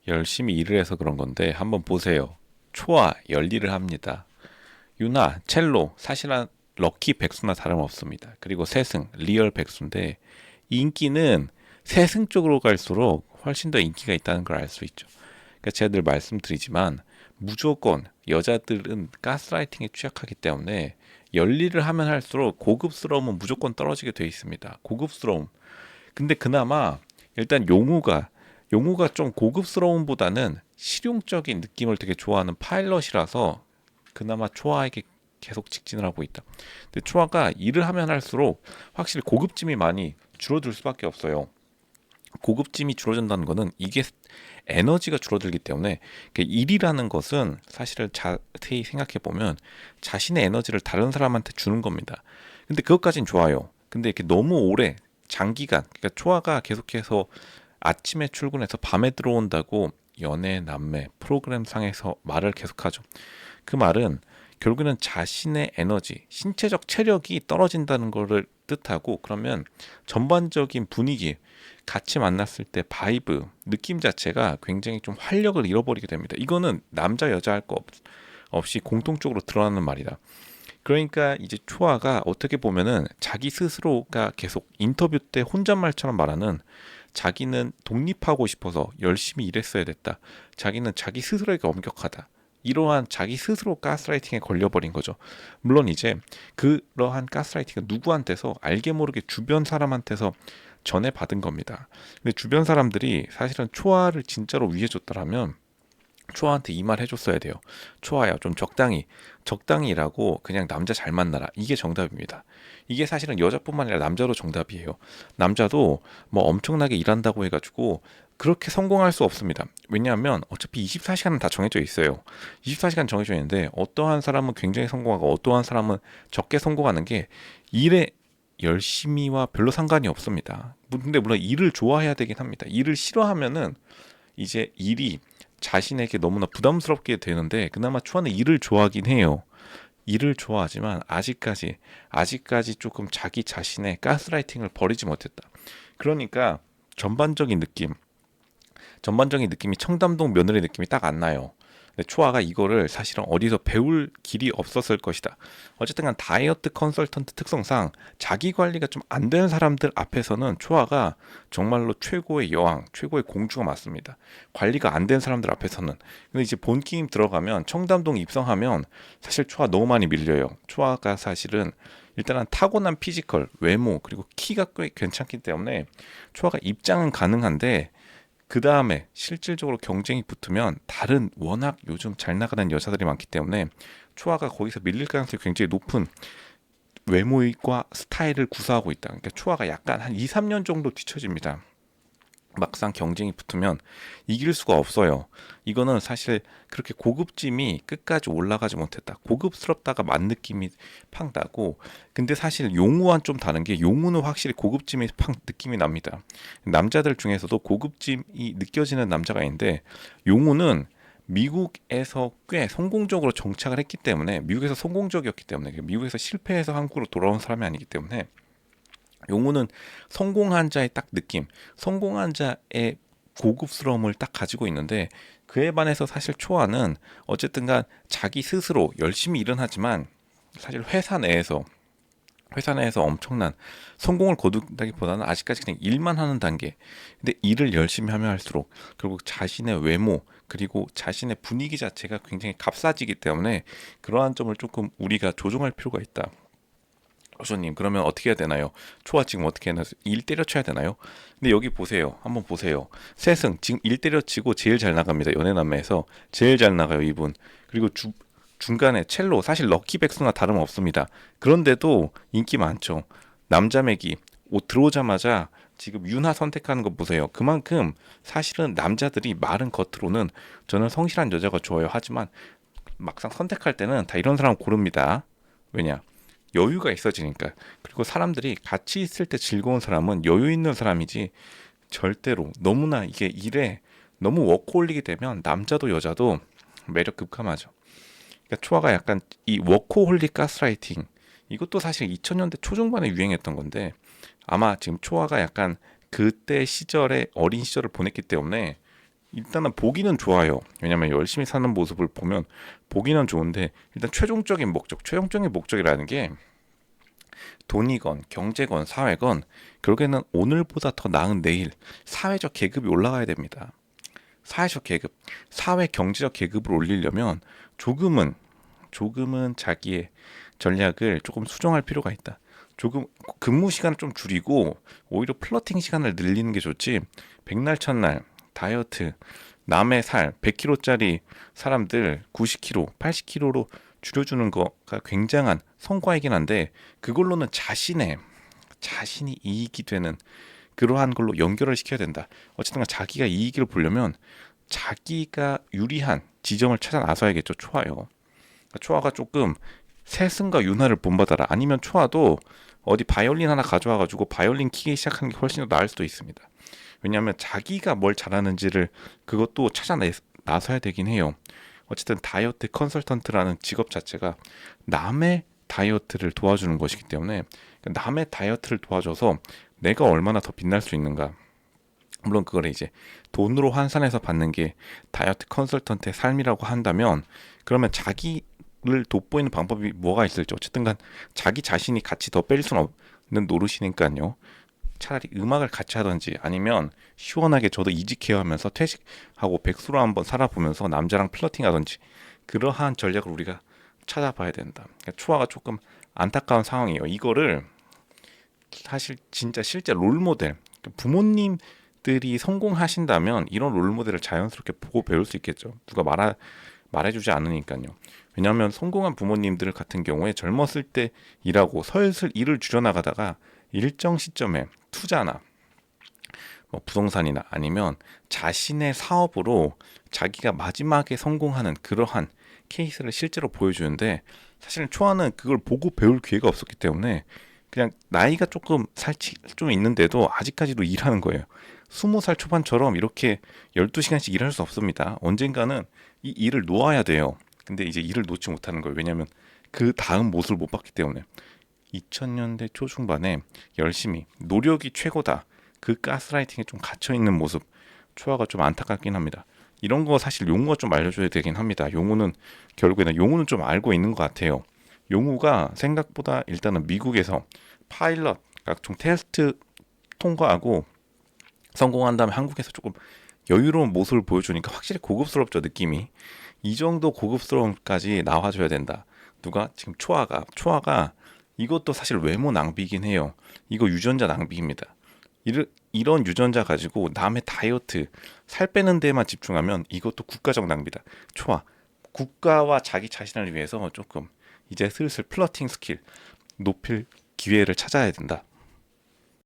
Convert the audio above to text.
열심히 일을 해서 그런 건데 한번 보세요. 초아 열일을 합니다. 유나 첼로 사실은 럭키 백수나 다름없습니다. 그리고 세승 리얼 백수인데 인기는 세승 쪽으로 갈수록 훨씬 더 인기가 있다는 걸 알 수 있죠. 그러니까 제가 늘 말씀드리지만 무조건 여자들은 가스라이팅에 취약하기 때문에 열일을 하면 할수록 고급스러움은 무조건 떨어지게 돼 있습니다. 고급스러움. 근데 그나마 일단 용우가 좀 고급스러움보다는 실용적인 느낌을 되게 좋아하는 파일럿이라서 그나마 초아에게 계속 직진을 하고 있다. 근데 초아가 일을 하면 할수록 확실히 고급짐이 많이 줄어들 수밖에 없어요. 고급짐이 줄어든다는 거는 이게 에너지가 줄어들기 때문에 일이라는 것은 사실은 자세히 생각해 보면 자신의 에너지를 다른 사람한테 주는 겁니다. 근데 그것까진 좋아요. 근데 이렇게 너무 오래 장기간 그러니까 초아가 계속해서 아침에 출근해서 밤에 들어온다고 연애 남매 프로그램 상에서 말을 계속하죠. 그 말은 결국에는 자신의 에너지, 신체적 체력이 떨어진다는 것을 뜻하고 그러면 전반적인 분위기, 같이 만났을 때 바이브, 느낌 자체가 굉장히 좀 활력을 잃어버리게 됩니다. 이거는 남자 여자 할 거 없이 공통적으로 드러나는 말이다. 그러니까 이제 초아가 어떻게 보면은 자기 스스로가 계속 인터뷰 때 혼잣말처럼 말하는 자기는 독립하고 싶어서 열심히 일했어야 됐다. 자기는 자기 스스로에게 엄격하다. 이러한 자기 스스로 가스라이팅에 걸려버린 거죠. 물론 이제 그러한 가스라이팅은 누구한테서 알게 모르게 주변 사람한테서 전해받은 겁니다. 근데 주변 사람들이 사실은 초아를 진짜로 위해줬더라면 초아한테 이 말 해줬어야 돼요. 초아야 좀 적당히 일하고 그냥 남자 잘 만나라. 이게 정답입니다. 이게 사실은 여자뿐만 아니라 남자도 정답이에요. 남자도 뭐 엄청나게 일한다고 해가지고 그렇게 성공할 수 없습니다. 왜냐하면 어차피 24시간은 다 정해져 있어요. 24시간 정해져 있는데 어떠한 사람은 굉장히 성공하고 어떠한 사람은 적게 성공하는 게 일에 열심히와 별로 상관이 없습니다. 근데 물론 일을 좋아해야 되긴 합니다. 일을 싫어하면은 이제 일이 자신에게 너무나 부담스럽게 되는데 그나마 초아는 일을 좋아하긴 해요. 일을 좋아하지만 아직까지 조금 자기 자신의 가스라이팅을 버리지 못했다. 그러니까 전반적인 느낌, 전반적인 느낌이 청담동 며느리 느낌이 딱 안 나요. 근데 초아가 이거를 사실은 어디서 배울 길이 없었을 것이다. 어쨌든 간 다이어트 컨설턴트 특성상 자기 관리가 좀 안 되는 사람들 앞에서는 초아가 정말로 최고의 여왕, 최고의 공주가 맞습니다. 관리가 안 된 사람들 앞에서는. 근데 이제 본 게임 들어가면 청담동 입성하면 사실 초아 너무 많이 밀려요. 초아가 사실은 일단은 타고난 피지컬, 외모, 그리고 키가 꽤 괜찮기 때문에 초아가 입장은 가능한데 그 다음에 실질적으로 경쟁이 붙으면 다른 워낙 요즘 잘 나가는 여자들이 많기 때문에 초아가 거기서 밀릴 가능성이 굉장히 높은 외모과 스타일을 구사하고 있다. 그러니까 초아가 약간 한 2, 3년 정도 뒤처집니다. 막상 경쟁이 붙으면 이길 수가 없어요. 이거는 사실 그렇게 고급짐이 끝까지 올라가지 못했다. 고급스럽다가 만 느낌이 팍 나고, 근데 사실 용우와는 좀 다른 게 용우는 확실히 고급짐이 팍 느낌이 납니다. 남자들 중에서도 고급짐이 느껴지는 남자가 있는데 용우는 미국에서 꽤 성공적으로 정착을 했기 때문에 미국에서 성공적이었기 때문에 미국에서 실패해서 한국으로 돌아온 사람이 아니기 때문에 용우는 성공한 자의 딱 느낌, 성공한 자의 고급스러움을 딱 가지고 있는데 그에 반해서 사실 초아는 어쨌든간 자기 스스로 열심히 일은 하지만 사실 회사 내에서 엄청난 성공을 거둔다기보다는 아직까지 그냥 일만 하는 단계. 근데 일을 열심히 하면 할수록 결국 자신의 외모 그리고 자신의 분위기 자체가 굉장히 값싸지기 때문에 그러한 점을 조금 우리가 조정할 필요가 있다. 교수님 그러면 어떻게 해야 되나요? 초아 지금 어떻게 해야 되나요? 일 때려쳐야 되나요? 근데 여기 보세요. 한번 보세요. 세승 지금 일 때려치고 제일 잘 나갑니다. 연애남매에서 제일 잘 나가요 이분. 그리고 중간에 첼로 사실 럭키 백수나 다름없습니다. 그런데도 인기 많죠. 남자매기 옷 들어오자마자 지금 윤하 선택하는 거 보세요. 그만큼 사실은 남자들이 말은 겉으로는 저는 성실한 여자가 좋아요 하지만 막상 선택할 때는 다 이런 사람 고릅니다. 왜냐? 여유가 있어지니까. 그리고 사람들이 같이 있을 때 즐거운 사람은 여유 있는 사람이지 절대로 너무나 이게 일에 너무 워커홀릭이 되면 남자도 여자도 매력 급감하죠. 그러니까 초아가 약간 이 워커홀릭 가스라이팅 이것도 사실 2000년대 초중반에 유행했던 건데 아마 지금 초아가 약간 그때 시절에 어린 시절을 보냈기 때문에 일단은 보기는 좋아요. 왜냐면 열심히 사는 모습을 보면 보기는 좋은데 일단 최종적인 목적이라는 게 돈이건 경제건 사회건 결국에는 오늘보다 더 나은 내일 사회적 계급이 올라가야 됩니다. 사회적 계급, 사회 경제적 계급을 올리려면 조금은 자기의 전략을 조금 수정할 필요가 있다. 조금 근무 시간을 좀 줄이고 오히려 플러팅 시간을 늘리는 게 좋지. 백날 첫날 다이어트 남의 살 100kg짜리 사람들 90kg, 80kg로 줄여주는 거가 굉장한 성과이긴 한데 그걸로는 자신이 이익이 되는 그러한 걸로 연결을 시켜야 된다. 어쨌든 자기가 이익을 보려면 자기가 유리한 지점을 찾아 나서야겠죠. 초아요. 초아가 조금 세승과 윤활을 본받아라. 아니면 초아도 어디 바이올린 하나 가져와가지고 바이올린 키기 시작하는 게 훨씬 더 나을 수도 있습니다. 왜냐하면 자기가 뭘 잘하는지를 그것도 찾아 나서야 되긴 해요. 어쨌든 다이어트 컨설턴트라는 직업 자체가 남의 다이어트를 도와주는 것이기 때문에 남의 다이어트를 도와줘서 내가 얼마나 더 빛날 수 있는가. 물론 그걸 이제 돈으로 환산해서 받는 게 다이어트 컨설턴트의 삶이라고 한다면 그러면 자기를 돋보이는 방법이 뭐가 있을지 어쨌든 간 자기 자신이 같이 더 뺄 수는 없는 노릇이니까요. 차라리 음악을 같이 하든지 아니면 시원하게 저도 이직해야 하면서 퇴직하고 백수로 한번 살아보면서 남자랑 플러팅 하든지 그러한 전략을 우리가 찾아봐야 된다. 그러니까 초아가 조금 안타까운 상황이에요. 이거를 사실 진짜 실제 롤모델 부모님들이 성공하신다면 이런 롤모델을 자연스럽게 보고 배울 수 있겠죠. 누가 말해주지 않으니까요. 왜냐하면 성공한 부모님들 같은 경우에 젊었을 때 일하고 슬슬 일을 줄여나가다가 일정 시점에 투자나 뭐 부동산이나 아니면 자신의 사업으로 자기가 마지막에 성공하는 그러한 케이스를 실제로 보여주는데 사실은 초아는 그걸 보고 배울 기회가 없었기 때문에 그냥 나이가 조금 살치 좀 있는데도 아직까지도 일하는 거예요. 20살 초반처럼 이렇게 12시간씩 일할 수 없습니다. 언젠가는 이 일을 놓아야 돼요. 근데 이제 일을 놓지 못하는 거예요. 왜냐하면 그 다음 모습을 못 봤기 때문에 2000년대 초중반에 열심히 노력이 최고다. 그 가스라이팅에 좀 갇혀 있는 모습 초아가 좀 안타깝긴 합니다. 이런 거 사실 용우가 좀 알려줘야 되긴 합니다. 용우는 좀 알고 있는 것 같아요. 용우가 생각보다 일단은 미국에서 파일럿 각종 테스트 통과하고 성공한 다음에 한국에서 조금 여유로운 모습을 보여주니까 확실히 고급스럽죠 느낌이. 이 정도 고급스러움까지 나와줘야 된다. 누가 지금 초아가 이것도 사실 외모 낭비이긴 해요. 이거 유전자 낭비입니다. 이런 유전자 가지고 남의 다이어트 살 빼는 데만 집중하면 이것도 국가적 낭비다. 초아 국가와 자기 자신을 위해서 조금 이제 슬슬 플러팅 스킬 높일 기회를 찾아야 된다.